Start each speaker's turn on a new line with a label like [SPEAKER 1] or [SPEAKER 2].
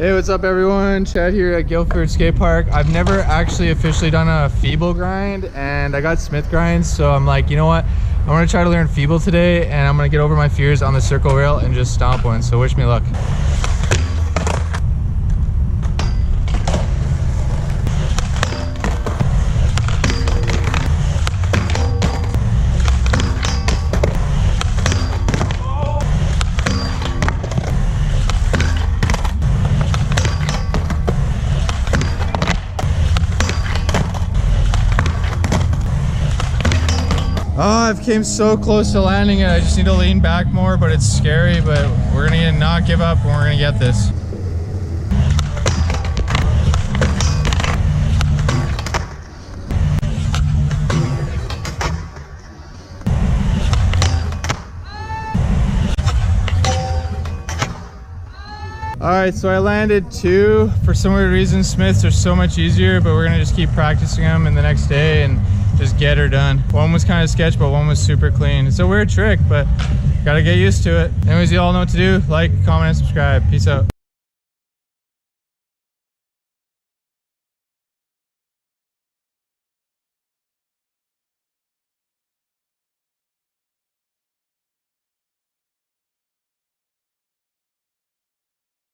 [SPEAKER 1] Hey, what's up everyone? Chad here at Guildford Skate Park. I've never actually officially done a Feeble grind, and I got Smith grinds, so I'm like, you know what? I want to try to learn Feeble today, and I'm going to get over my fears on the circle rail and just stomp one, so wish me luck. Oh, I've came so close to landing it. I just need to lean back more, but it's scary, but we're gonna not give up and we're gonna get this. All right, so I landed 2. For some weird reason, Smiths are so much easier, but we're gonna just keep practicing them in the next day and just get her done. One was kind of sketch, but one was super clean. It's a weird trick, but gotta get used to it. Anyways, you all know what to do. Like, comment, and subscribe. Peace out.